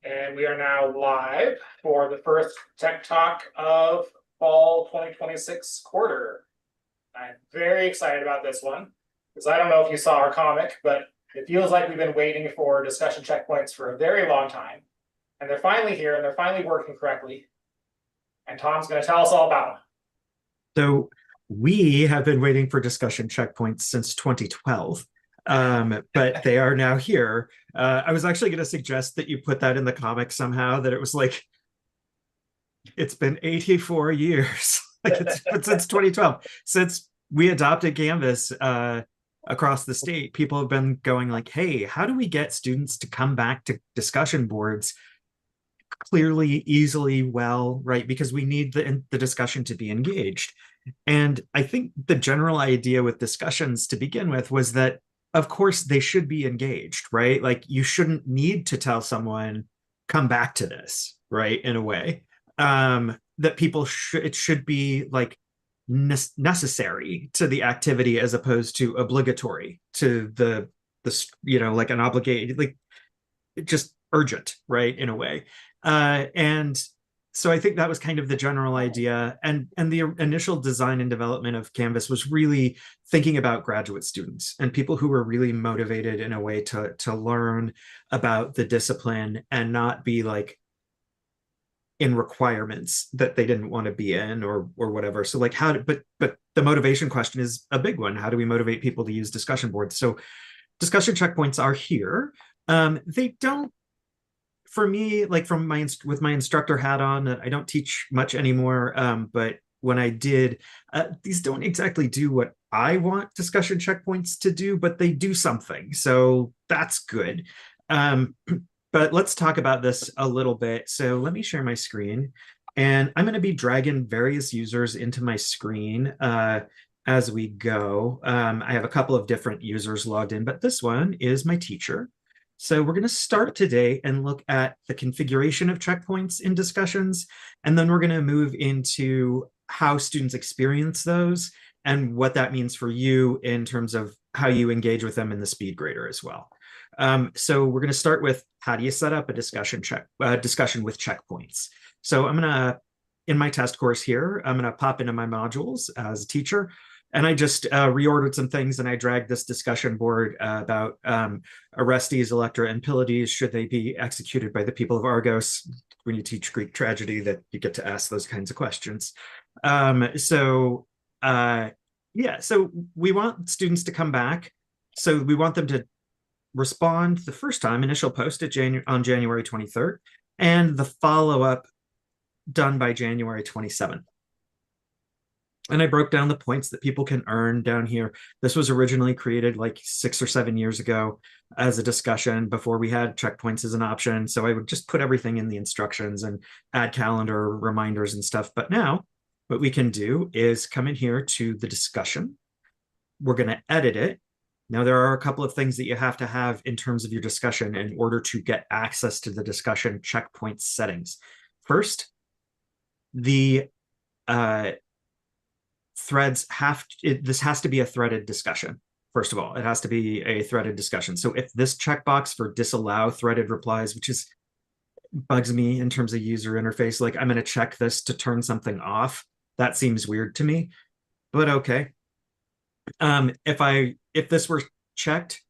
And we are now live for the first Tech Talk of fall 2026 quarter. I'm very excited about this one because I don't know if you saw our comic, but it feels like we've been waiting for discussion checkpoints for a very long time. And they're finally here and they're finally working correctly. And Tom's going to tell us all about them. So we have been waiting for discussion checkpoints since 2012, but they are now here. I was actually going to suggest that you put that in the comic somehow, that it was like, it's been 84 years, like it's since 2012. Since we adopted Canvas across the state, people have been going like, hey, how do we get students to come back to discussion boards clearly, easily, well, right? Because we need the discussion to be engaged. And I think the general idea with discussions to begin with was that, of course, they should be engaged, right? Like you shouldn't need to tell someone, come back to this, right? In a way, that people should, it should be like necessary to the activity as opposed to obligatory to the, like an obligated, like just urgent, right? In a way. And so I think that was kind of the general idea. And the initial design and development of Canvas was really thinking about graduate students and people who were really motivated in a way to learn about the discipline and not be like in requirements that they didn't want to be in or whatever. So like but the motivation question is a big one. How do we motivate people to use discussion boards? So discussion checkpoints are here. They don't, for me, like from with my instructor hat on, I don't teach much anymore. But when I did, these don't exactly do what I want discussion checkpoints to do, but they do something. So that's good. But let's talk about this a little bit. So let me share my screen. And I'm going to be dragging various users into my screen as we go. I have a couple of different users logged in, but this one is my teacher. So we're going to start today and look at the configuration of checkpoints in discussions, and then we're going to move into how students experience those and what that means for you in terms of how you engage with them in the speed grader as well. So we're going to start with how do you set up a discussion with checkpoints. So I'm going to, in my test course here, I'm going to pop into my modules as a teacher. And I just reordered some things and I dragged this discussion board about Orestes, Electra, and Pylades. Should they be executed by the people of Argos? When you teach Greek tragedy, that you get to ask those kinds of questions. So we want students to come back. So we want them to respond the first time, initial post on January 23rd, and the follow-up done by January 27th. And I broke down the points that people can earn down here. This was originally created like 6 or 7 years ago as a discussion before we had checkpoints as an option. So I would just put everything in the instructions and add calendar reminders and stuff. But now what we can do is come in here to the discussion. We're going to edit it. Now, there are a couple of things that you have to have in terms of your discussion in order to get access to the discussion checkpoint settings. First, the threads this has to be a threaded discussion. First of all, it has to be a threaded discussion. So if this checkbox for disallow threaded replies, which is bugs me in terms of user interface, like I'm going to check this to turn something off. That seems weird to me, but okay. If this were checked,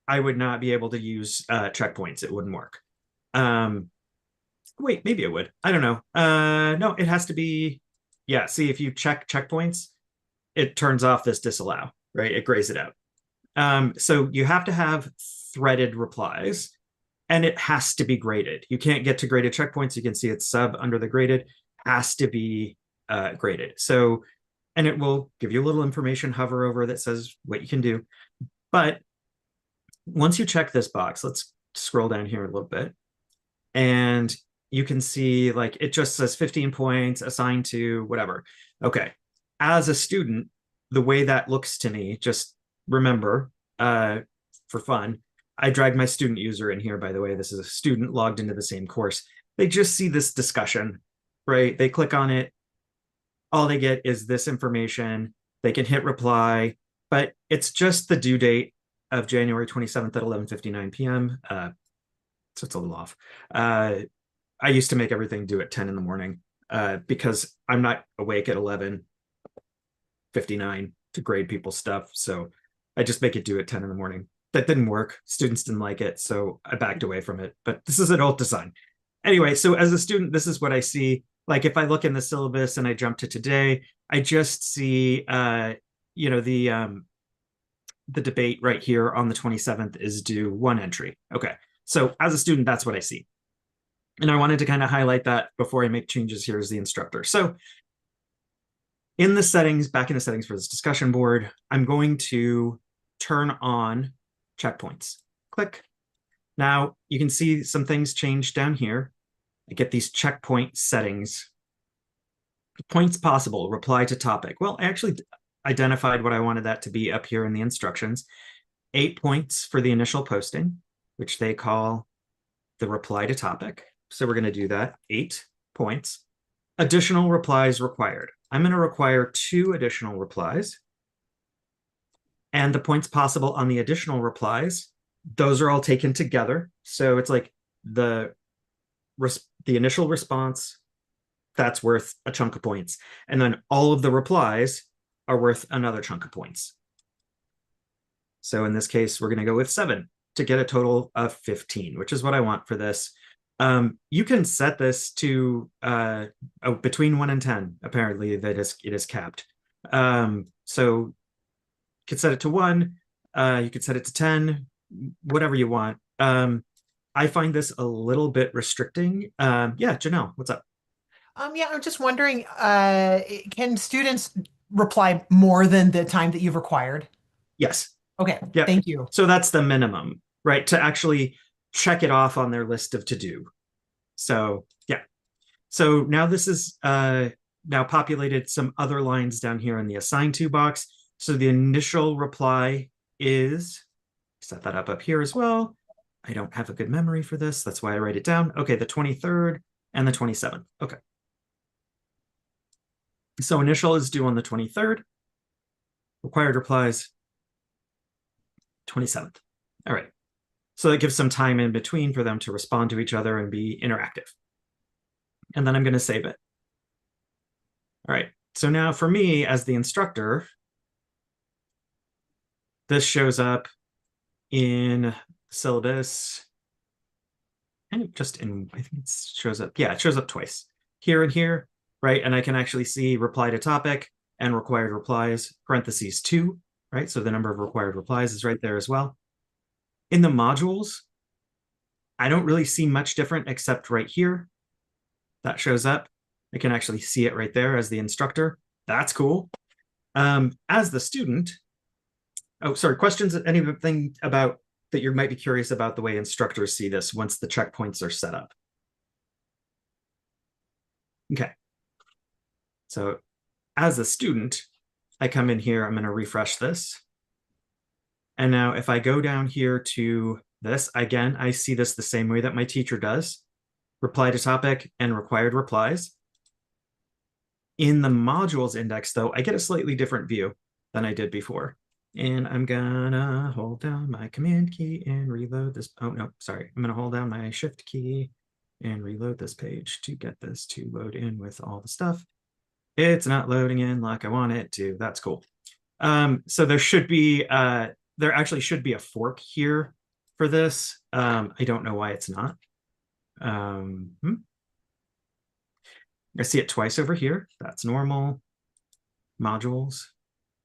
I would not be able to use checkpoints. It wouldn't work. Wait, maybe it would. I don't know. No, it has to be. Yeah, see, if you check checkpoints, it turns off this disallow, right? It grays it out. So you have to have threaded replies, and it has to be graded. You can't get to graded checkpoints. You can see it's sub under the graded, has to be graded. So, and it will give you a little information, hover over that says what you can do. But once you check this box, let's scroll down here a little bit. And you can see like it just says 15 points assigned to whatever. Okay. As a student, the way that looks to me, just remember, for fun, I dragged my student user in here, by the way. This is a student logged into the same course. They just see this discussion, right? They click on it. All they get is this information. They can hit reply, but it's just the due date of January 27th at 11:59 p.m. so it's a little off. I used to make everything due at 10 in the morning because I'm not awake at 11:59 to grade people's stuff. So I just make it due at 10 in the morning. That didn't work. Students didn't like it, so I backed away from it. But this is adult design. Anyway, so as a student, this is what I see. Like if I look in the syllabus and I jump to today, I just see the debate right here on the 27th is due one entry. Okay. So as a student, that's what I see. And I wanted to kind of highlight that before I make changes here as the instructor. So in the settings, back in the settings for this discussion board, I'm going to turn on checkpoints. Click. Now you can see some things change down here. I get these checkpoint settings. Points possible, reply to topic. Well, I actually identified what I wanted that to be up here in the instructions. 8 points for the initial posting, which they call the reply to topic. So we're going to do that, 8 points. Additional replies required. I'm going to require 2 additional replies. And the points possible on the additional replies, those are all taken together. So it's like the initial response, that's worth a chunk of points. And then all of the replies are worth another chunk of points. So in this case, we're going to go with 7 to get a total of 15, which is what I want for this. You can set this to between 1 and 10, apparently, that it is capped. So you could set it to 1, you could set it to 10, whatever you want. I find this a little bit restricting. Yeah, Janelle, what's up? Yeah, I'm just wondering, can students reply more than the time that you've required? Yes. Okay, Yep. thank you. So that's the minimum, right? To actually check it off on their list of to do. So yeah. So now this is now populated some other lines down here in the assign to box. So the initial reply is, set that up here as well. I don't have a good memory for this. That's why I write it down. Okay, the 23rd and the 27th. Okay. So initial is due on the 23rd. Required replies 27th. All right. So that gives some time in between for them to respond to each other and be interactive. And then I'm going to save it. All right. So now for me as the instructor, this shows up in syllabus. And just in, I think it shows up. Yeah, it shows up twice. Here and here, right? And I can actually see reply to topic and required replies, parentheses 2, right? So the number of required replies is right there as well. In the modules, I don't really see much different except right here. That shows up. I can actually see it right there as the instructor. That's cool. As the student, oh, sorry, questions, anything about that you might be curious about the way instructors see this once the checkpoints are set up? Okay. So as a student, I come in here, I'm going to refresh this. And now if I go down here to this, again, I see this the same way that my teacher does. Reply to topic and required replies. In the modules index, though, I get a slightly different view than I did before. And I'm gonna hold down my command key and reload this. Oh, no, sorry. I'm gonna hold down my shift key and reload this page to get this to load in with all the stuff. It's not loading in like I want it to. That's cool. So there should be, there actually should be a fork here for this. I don't know why it's not. I see it twice over here. That's normal. Modules.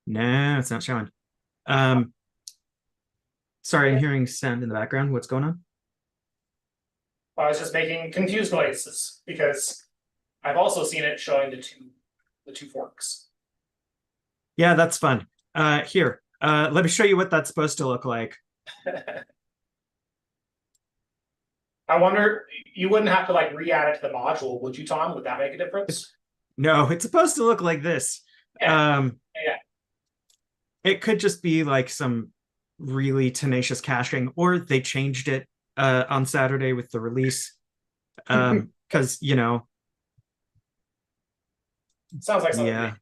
No, it's not showing. Sorry, I'm hearing sound in the background. What's going on? I was just making confused noises because I've also seen it showing the two forks. Yeah, that's fun. Here, let me show you what that's supposed to look like. I wonder, you wouldn't have to like re-add it to the module, would you, Tom? Would that make a difference? No, it's supposed to look like this. Yeah. It could just be like some really tenacious caching, or they changed it on Saturday with the release. Because, you know. Sounds like something. Yeah.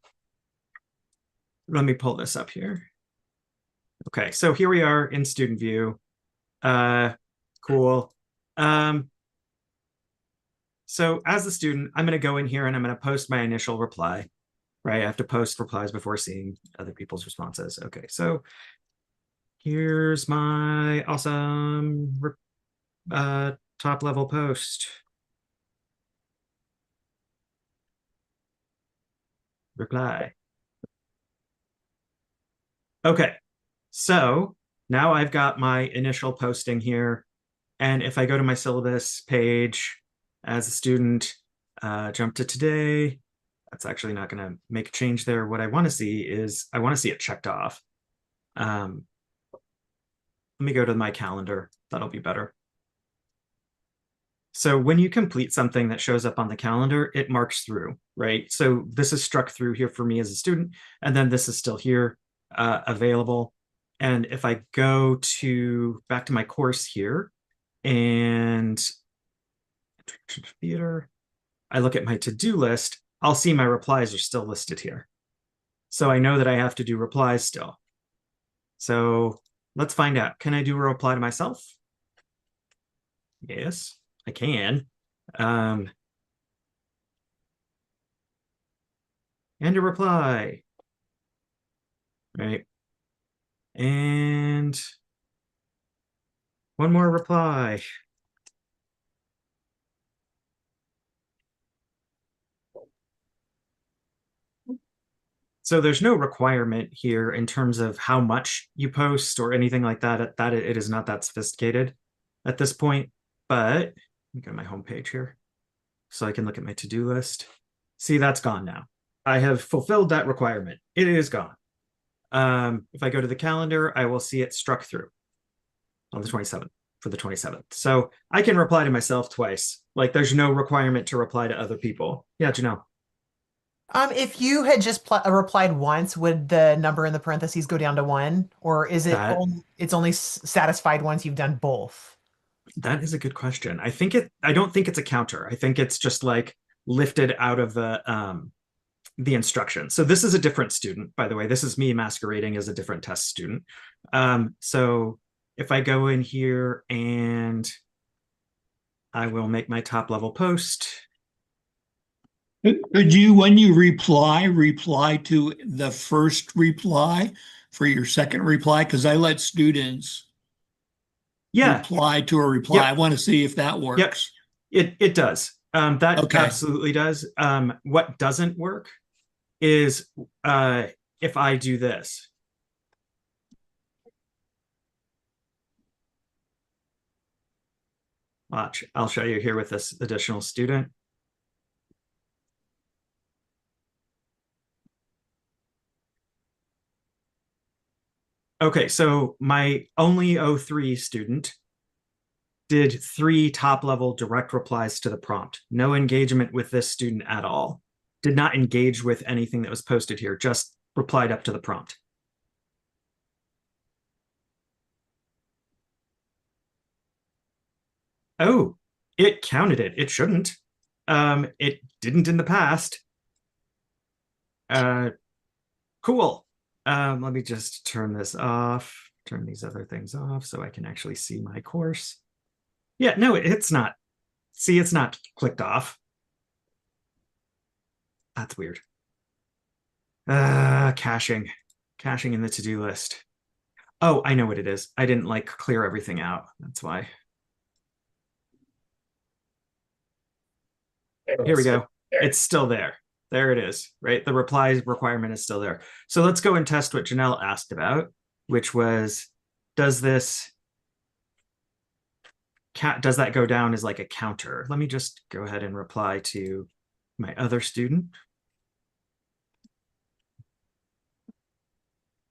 Let me pull this up here. Okay, so here we are in student view. Cool. So as a student, I'm going to go in here and I'm going to post my initial reply, right? I have to post replies before seeing other people's responses. Okay, so here's my awesome top level post. Reply. Okay, so now I've got my initial posting here. And if I go to my syllabus page as a student, jump to today, that's actually not going to make a change there. What I want to see is I want to see it checked off. Let me go to my calendar. That'll be better. So when you complete something that shows up on the calendar, it marks through, right? So this is struck through here for me as a student, and then this is still here available. And if I go to back to my course here and theater, I look at my to-do list, I'll see my replies are still listed here. So I know that I have to do replies still. So let's find out. Can I do a reply to myself? Yes, I can. And a reply. Right. And one more reply. So there's no requirement here in terms of how much you post or anything like that. That it is not that sophisticated at this point. But let me go to my homepage here so I can look at my to-do list. See, that's gone now. I have fulfilled that requirement. It is gone. If I go to the calendar, I will see it struck through on the 27th for the 27th. So I can reply to myself twice. Like there's no requirement to reply to other people. Yeah, Janelle. If you had just replied once, would the number in the parentheses go down to 1, or is it That it's only satisfied once you've done both? that is a good question. I don't think it's a counter. I think it's just like lifted out of the instruction. So this is a different student, by the way. This is me masquerading as a different test student. So if I go in here and I will make my top level post. Could you, when you reply to the first reply for your second reply? Because I let students reply to a reply. Yep. I want to see if that works. Yep. It does. That Okay. absolutely does. What doesn't work is if I do this. Watch, I'll show you here with this additional student. Okay, so my only 03 student did 3 top-level direct replies to the prompt. No engagement with this student at all. Did not engage with anything that was posted here, just replied up to the prompt. Oh, it counted it. It shouldn't. It didn't in the past. Cool. Let me just turn this off, turn these other things off so I can actually see my course. Yeah, no, it's not. See, it's not clicked off. That's weird. Caching in the to-do list. Oh, I know what it is. I didn't like clear everything out. That's why. Here we go. It's still there. There it is, right? The reply requirement is still there. So let's go and test what Janelle asked about, which was, does that go down as like a counter? Let me just go ahead and reply to my other student.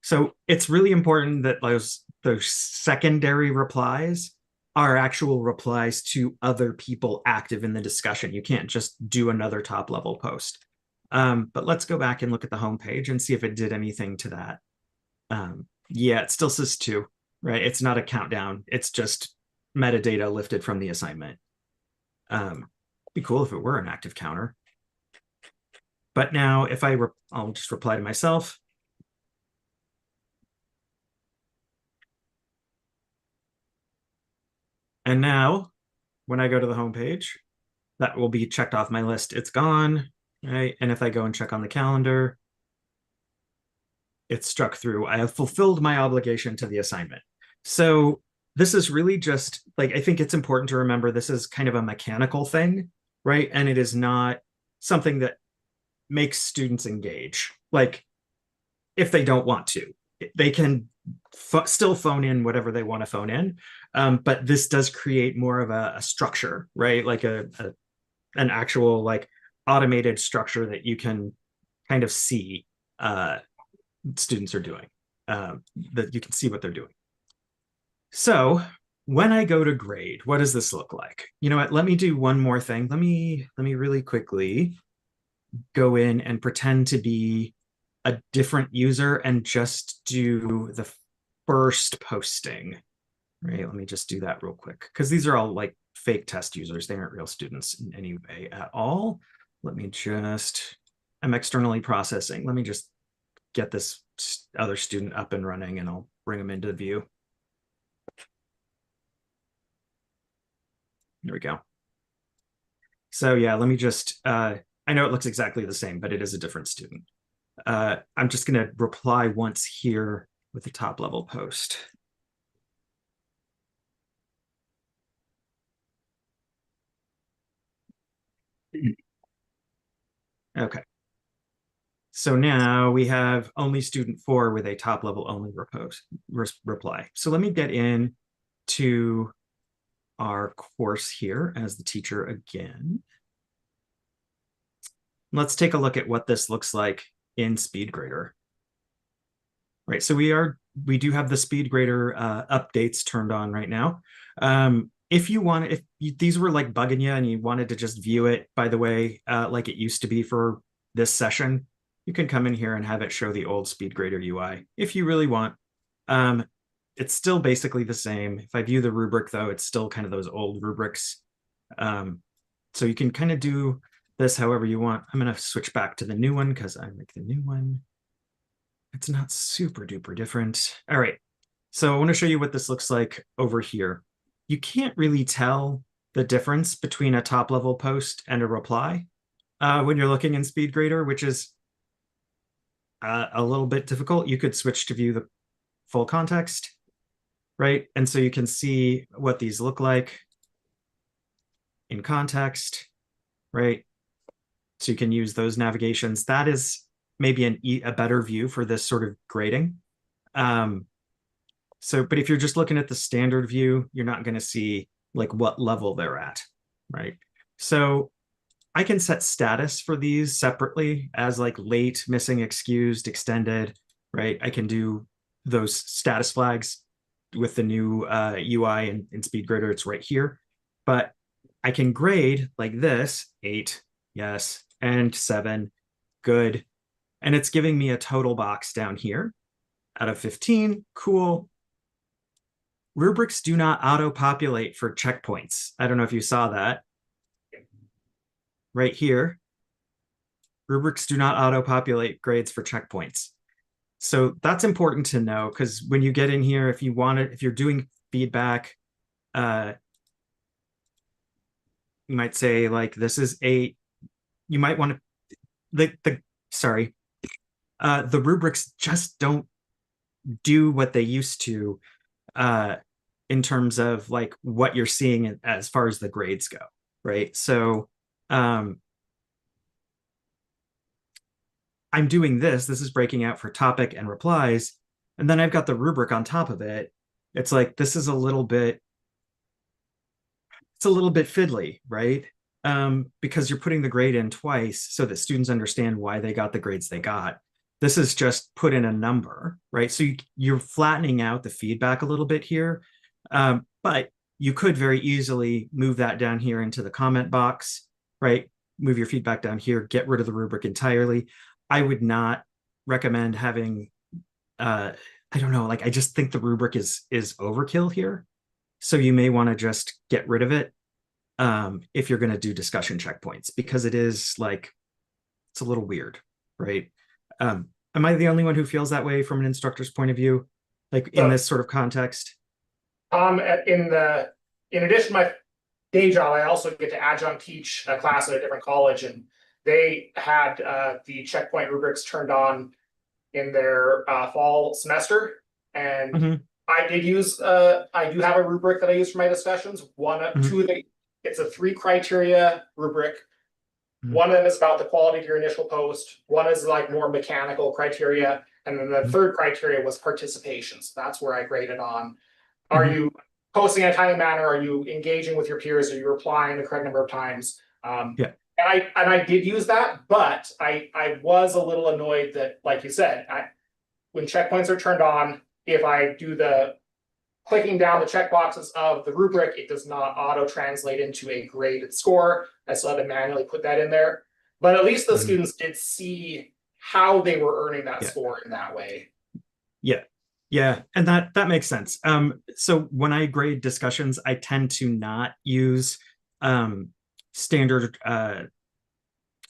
So it's really important that those secondary replies are actual replies to other people active in the discussion. You can't just do another top level post. But let's go back and look at the home page and see if it did anything to that. Yeah, it still says 2, right? It's not a countdown. It's just metadata lifted from the assignment. Be cool if it were an active counter. But now if I'll just reply to myself. And now when I go to the home page, that will be checked off my list. It's gone, right? And if I go and check on the calendar, it's struck through. I have fulfilled my obligation to the assignment. So this is really just like, I think it's important to remember this is kind of a mechanical thing, right? And it is not something that makes students engage. Like, if they don't want to, they can still phone in whatever they want to phone in. But this does create more of a structure, right? Like an actual like automated structure that you can kind of see students are doing, that you can see what they're doing. So when I go to grade, what does this look like? You know what, let me do one more thing. Let me really quickly go in and pretend to be a different user and just do the first posting, right? Let me just do that real quick, because these are all like fake test users. They aren't real students in any way at all. Let me just, I'm externally processing. Let me just get this other student up and running and I'll bring them into the view. There we go. So yeah, let me just, I know it looks exactly the same, but it is a different student. I'm just going to reply once here with the top level post. Okay. So now we have only student 4 with a top level only reply. So let me get in to our course here as the teacher again. Let's take a look at what this looks like in SpeedGrader. Right, so we do have the SpeedGrader updates turned on right now. If you want, if these were like bugging you and you wanted to just view it, by the way, like it used to be for this session, you can come in here and have it show the old SpeedGrader UI if you really want. It's still basically the same. If I view the rubric though, it's still kind of those old rubrics. So you can kind of do this however you want. I'm going to switch back to the new one because I like the new one. It's not super duper different. All right. So I want to show you what this looks like over here. You can't really tell the difference between a top level post and a reply when you're looking in SpeedGrader, which is a little bit difficult. You could switch to view the full context, right? And so you can see what these look like in context, right? So you can use those navigations. That is maybe a better view for this sort of grading. But if you're just looking at the standard view, you're not going to see like what level they're at, right? So I can set status for these separately as like late, missing, excused, extended, right? I can do those status flags with the new UI in SpeedGrader. It's right here, but I can grade like this: 8, yes, and 7, good. And it's giving me a total box down here out of 15, cool. Rubrics do not auto-populate for checkpoints. I don't know if you saw that. Right here, rubrics do not auto-populate grades for checkpoints. So that's important to know, because when you get in here, if you're doing feedback, you might say like, this is 8. You might want to, the rubrics just don't do what they used to in terms of like what you're seeing as far as the grades go, right? So I'm doing this is breaking out for topic and replies, and then I've got the rubric on top of it. It's like, this is a little bit fiddly, right? Because you're putting the grade in twice so that students understand why they got the grades they got. This is just put in a number, right? So you're flattening out the feedback a little bit here, but you could very easily move that down here into the comment box, right? Move your feedback down here, get rid of the rubric entirely. I would not recommend having, I don't know, like I just think the rubric is overkill here. So you may want to just get rid of it if you're going to do discussion checkpoints, because it is like, it's a little weird, right? Am I the only one who feels that way from an instructor's point of view, like in this sort of context? In addition, day job, I also get to adjunct teach a class at a different college, and they had the checkpoint rubrics turned on in their fall semester. And Mhm. I do have a rubric that I use for my discussions. Two of the, it's a 3 criteria rubric. Mhm. One of them is about the quality of your initial post. One is like more mechanical criteria. And then the third criteria was participation. So that's where I graded on. Are you posting in a timely manner? Are you engaging with your peers? Are you replying the correct number of times? Yeah. And I did use that, but I was a little annoyed that, like you said, when checkpoints are turned on, if I do the clicking down the checkboxes of the rubric, it does not auto translate into a graded score. I still had to manually put that in there. But at least the students did see how they were earning that score in that way. Yeah. Yeah, and that makes sense. So when I grade discussions, I tend to not use standard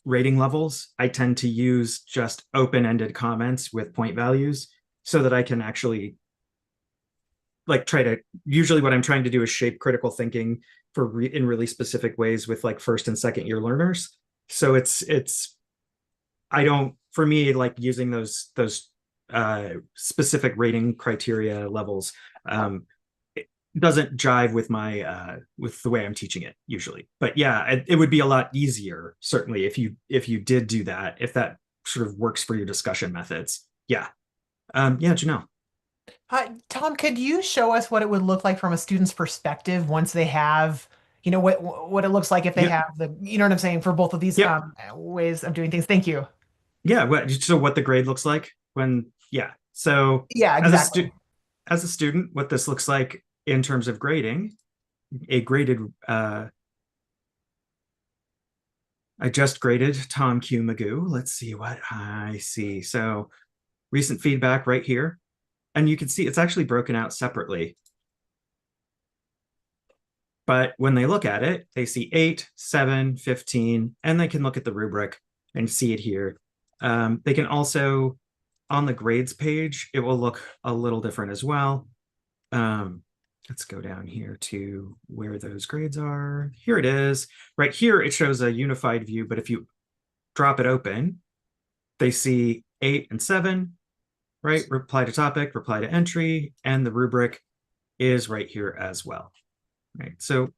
rating levels. I tend to use just open-ended comments with point values so that I can actually like try to, usually what I'm trying to do is shape critical thinking in really specific ways with like first and second year learners. So I don't, for me, like using those specific rating criteria levels it doesn't jive with my with the way I'm teaching it usually. But yeah, it would be a lot easier certainly if you did do that, if that sort of works for your discussion methods. Yeah. Yeah, Janelle. Tom, could you show us what it would look like from a student's perspective once they have, what it looks like if they Yep. have the, you know what I'm saying, for both of these Yep. ways of doing things? Thank you. Yeah, so what the grade looks like when, yeah. So Yeah, exactly. as a student, what this looks like in terms of grading, a graded I just graded Tom Q. Magoo. Let's see what I see. So recent feedback right here. And you can see it's actually broken out separately. But when they look at it, they see 8, 7, 15, and they can look at the rubric and see it here. They can also, on the grades page, it will look a little different as well. Let's go down here to where those grades are. Here it is. Right here, it shows a unified view, but if you drop it open, they see 8 and 7, right? Reply to topic, reply to entry, and the rubric is right here as well, right? So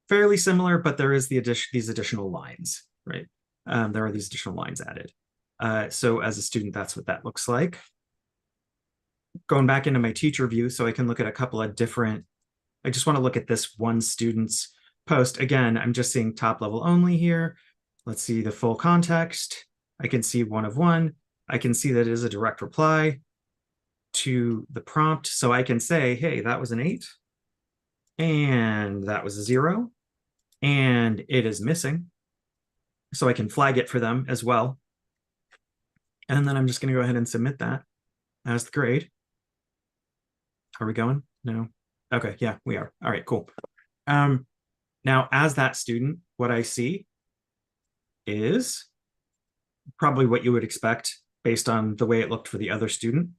fairly similar, but there is these additional lines, right? There are these additional lines added. So as a student, that's what that looks like. Going back into my teacher view so I can look at a couple of different, I just want to look at this one student's post. Again, I'm just seeing top level only here. Let's see the full context. I can see 1 of 1. I can see that it is a direct reply to the prompt. So I can say, hey, that was an 8. And that was a 0. And it is missing. So I can flag it for them as well. And then I'm just going to go ahead and submit that as the grade. Are we going? No. Okay, yeah, we are. All right, cool. Now, as that student, what I see is probably what you would expect based on the way it looked for the other student.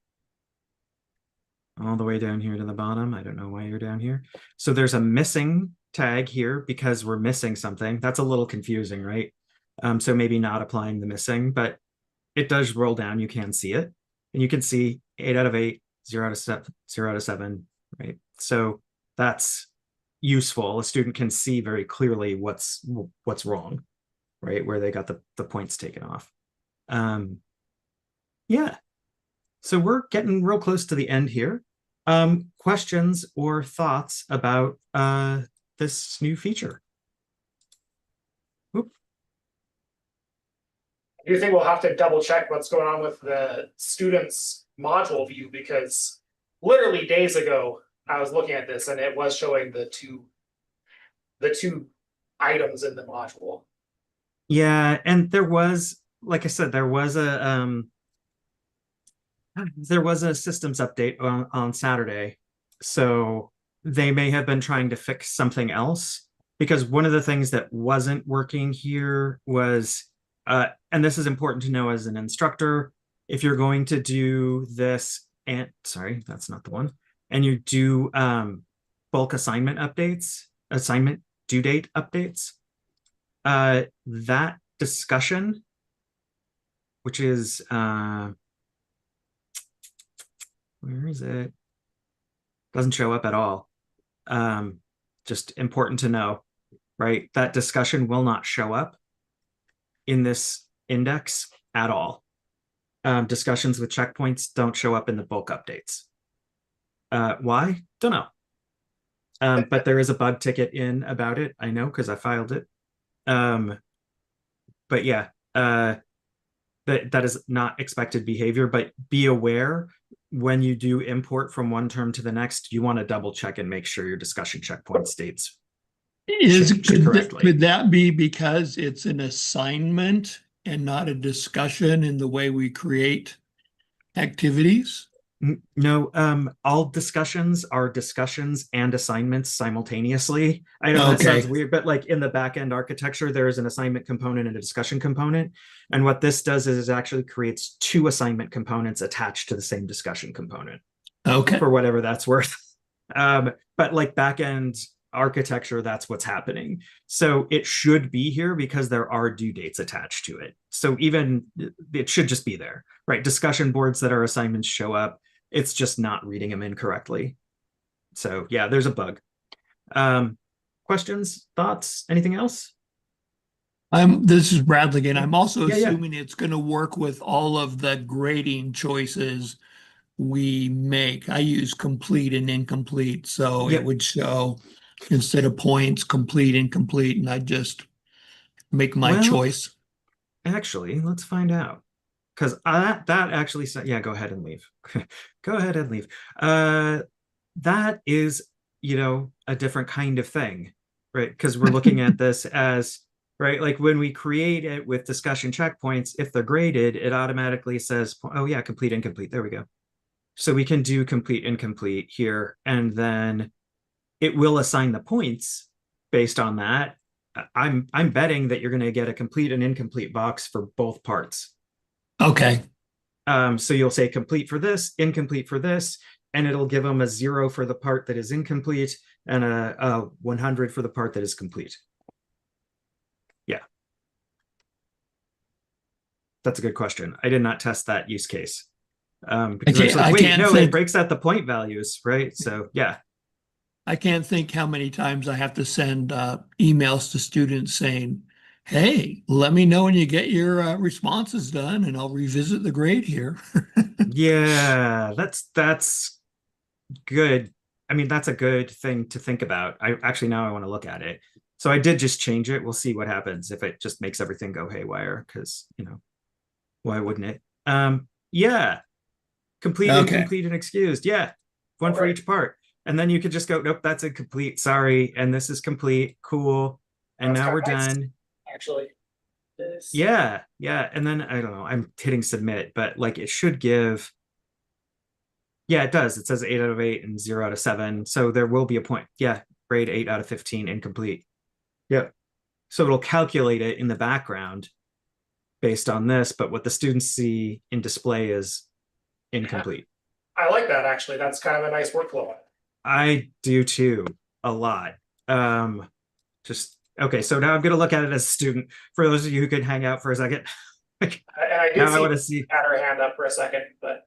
All the way down here to the bottom. I don't know why you're down here. So there's a missing tag here because we're missing something. That's a little confusing, right? So maybe not applying the missing, but it does roll down. You can see it. And you can see 8 out of 8, 0 out of 7, 0 out of 7, right? So that's useful. A student can see very clearly what's wrong, right? Where they got the points taken off. Yeah. So we're getting real close to the end here. Questions or thoughts about this new feature? Oop. I do think we'll have to double check what's going on with the students module view, because literally days ago I was looking at this and it was showing the two items in the module. Yeah, and there was, like I said, there was a systems update on Saturday. So they may have been trying to fix something else, because one of the things that wasn't working here was and this is important to know as an instructor, if you're going to do this, and sorry, that's not the one, and you do bulk assignment due date updates. That discussion, which is where is it? Doesn't show up at all. Just important to know, right? That discussion will not show up in this index at all. Discussions with checkpoints don't show up in the bulk updates. Why? Don't know. But there is a bug ticket in about it. I know because I filed it. But yeah, that is not expected behavior, but be aware when you do import from one term to the next, you want to double check and make sure your discussion checkpoint states Could that be because it's an assignment and not a discussion in the way we create activities? No, all discussions are discussions and assignments simultaneously. I know that sounds weird, but like in the back-end architecture, there is an assignment component and a discussion component. And what this does is it actually creates two assignment components attached to the same discussion component. Okay. For whatever that's worth. But like back-end architecture, that's what's happening. So it should be here because there are due dates attached to it. So even it should just be there, right? Discussion boards that are assignments show up. It's just not reading them incorrectly. So yeah, there's a bug. Questions, thoughts, anything else? This is Bradley again. I'm also Yeah. assuming it's going to work with all of the grading choices we make. I use complete and incomplete, so Yep. it would show instead of points, complete, incomplete, and I just make my choice. Actually, let's find out. Because that actually said, yeah, go ahead and leave. Go ahead and leave. That is, a different kind of thing, right? Because we're looking at this as, right, like when we create it with discussion checkpoints, if they're graded, it automatically says, oh yeah, complete, incomplete. There we go. So we can do complete, incomplete here, and then it will assign the points based on that. I'm betting that you're going to get a complete and incomplete box for both parts. Okay. So you'll say complete for this, incomplete for this, and it'll give them a 0 for the part that is incomplete and a 100 for the part that is complete. Yeah. That's a good question. I did not test that use case. Because it breaks out the point values, right? So yeah. I can't think how many times I have to send emails to students saying, hey, let me know when you get your responses done and I'll revisit the grade here. Yeah, that's good. I mean, that's a good thing to think about. I want to look at it. So I did just change it. We'll see what happens if it just makes everything go haywire, because, why wouldn't it? Yeah. Complete, incomplete, and excused. Yeah. One for each part. And then you could just go, nope, that's incomplete. Sorry. And this is complete. Cool. And now we're done. Actually. Yeah. And then I don't know. I'm hitting submit, but like it should give. Yeah, it does. It says 8 out of 8 and 0 out of 7. So there will be a point. Yeah. Grade 8 out of 15 incomplete. Yep. So it'll calculate it in the background based on this, but what the students see in display is incomplete. I like that, actually. That's kind of a nice workflow. I do too, a lot. Okay, so now I'm going to look at it as a student. For those of you who can hang out for a second. I want to see had her hand up for a second, but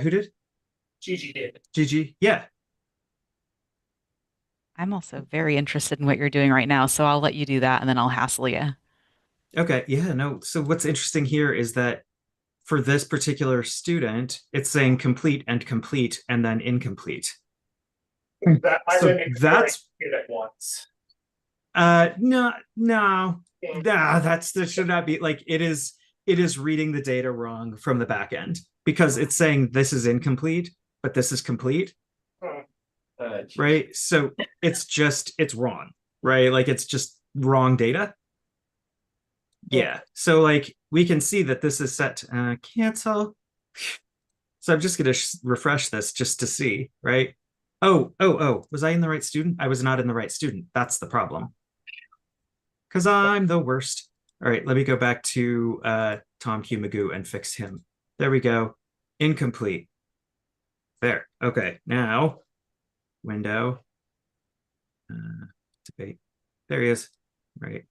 who did? Gigi did. Gigi, yeah. I'm also very interested in what you're doing right now, so I'll let you do that and then I'll hassle you. Okay, yeah, no. So what's interesting here is that for this particular student, it's saying complete and then incomplete. That's it once. No, that should not be like it is reading the data wrong from the back end because it's saying this is incomplete, but this is complete. Right. So it's wrong, right? Like it's just wrong data. Yeah. So like we can see that this is set to cancel. So I'm just going to refresh this just to see, right? Oh, was I in the right student? I was not in the right student. That's the problem. Because I'm the worst. All right, let me go back to Tom Q. Magoo and fix him. There we go. Incomplete. There. Okay, now window. Debate. There he is. Right.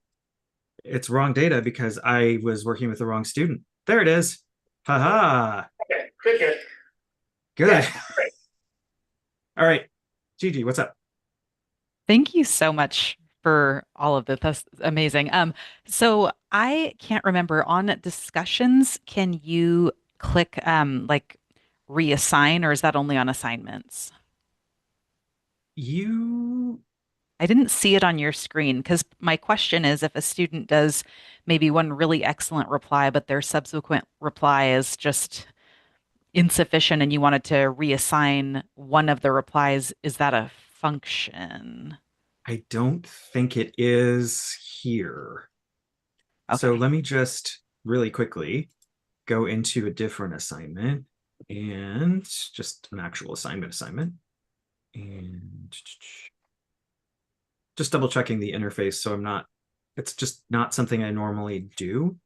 It's wrong data because I was working with the wrong student. There it is. Haha. Okay, good. Good. Yeah, great. All right. Gigi, what's up? Thank you so much for all of this. That's amazing. So I can't remember on discussions, can you click like reassign, or is that only on assignments? You I didn't see it on your screen because my question is if a student does maybe one really excellent reply, but their subsequent reply is just insufficient and you wanted to reassign one of the replies, is that a function? I don't think it is here. So Okay. let me just really quickly go into a different assignment and just an actual assignment. And just double checking the interface so it's just not something I normally do.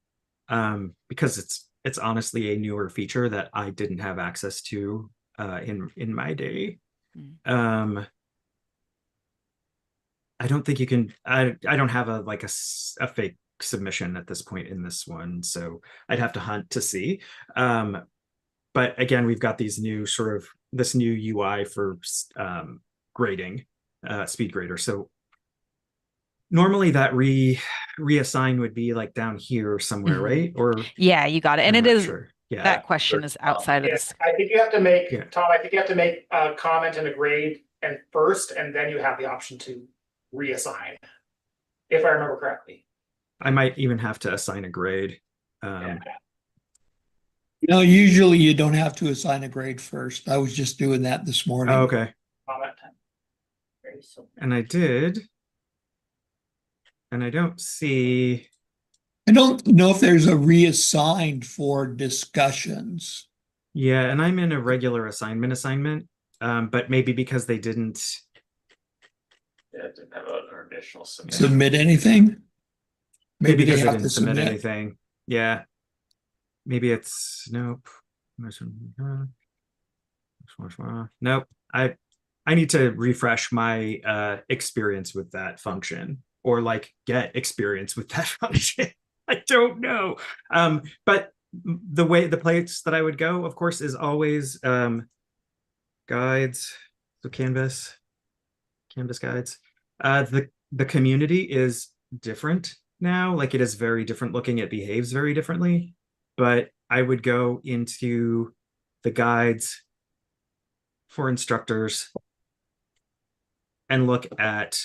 Because it's honestly a newer feature that I didn't have access to in my day. Mm. I don't think you can. I don't have a fake submission at this point in this one, so I'd have to hunt to see. But again, we've got this new UI for grading, speed grader. So normally that reassign would be like down here somewhere, Mhm. right? Or Yeah, you got it. And I'm it not is sure. Yeah. that question is outside of Yeah, this. I think you have to make, Yeah. Tom, I think you have to make a comment and a grade and first, and then you have the option to reassign, if I remember correctly. I might even have to assign a grade. Yeah. No, usually you don't have to assign a grade first. I was just doing that this morning. Oh, okay. Comment. Very simple. And I did. And I don't see. I don't know if there's a reassigned for discussions. Yeah, and I'm in a regular assignment. But maybe because they didn't. Yeah, it didn't have an additional submission. Submit anything? Maybe they because they have didn't to submit submit. anything. Yeah. Maybe it's nope. Nope. I need to refresh my experience with that function or like get experience with that function. I don't know. But the place that I would go, of course, is always guides. So Canvas guides. The community is different now. Like it is very different looking. It behaves very differently. But I would go into the guides for instructors and look at,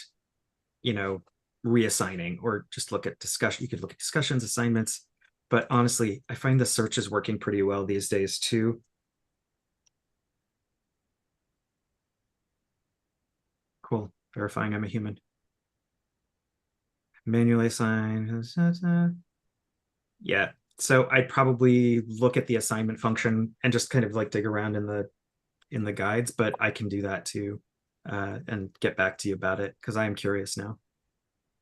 reassigning or just look at discussion. You could look at discussions, assignments. But honestly, I find the search is working pretty well these days too. Cool. Verifying I'm a human. Manually assign. Yeah. So I'd probably look at the assignment function and just kind of like dig around in the guides, but I can do that too, and get back to you about it because I am curious now.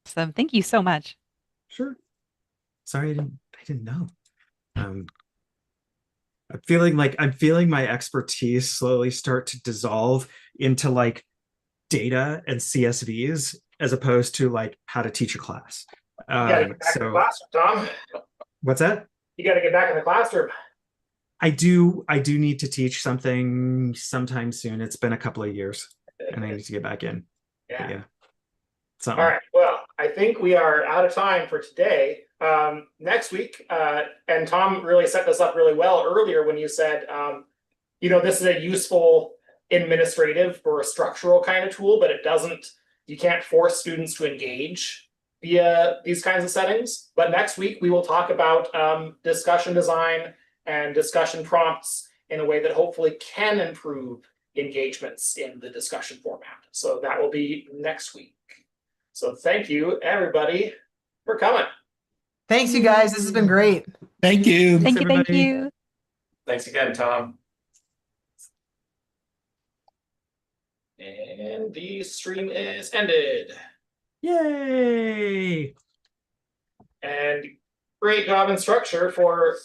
So thank you so much. Sure. Sorry, I didn't know. I'm feeling my expertise slowly start to dissolve into like data and CSVs as opposed to like how to teach a class. You gotta get back in the classroom, Tom. What's that? You gotta get back in the classroom. I do need to teach something sometime soon. It's been a couple of years and I need to get back in. Yeah. But yeah. All right. Well, I think we are out of time for today. Next week, and Tom really set this up really well earlier when you said, this is a useful administrative or a structural kind of tool, but you can't force students to engage via these kinds of settings. But next week, we will talk about discussion design and discussion prompts in a way that hopefully can improve engagements in the discussion format. So that will be next week. So thank you, everybody, for coming. Thanks, you guys. This has been great. Thank you. Thank you. Thank everybody. you. Thanks again, Tom. And the stream is ended. Yay! And great job in structure for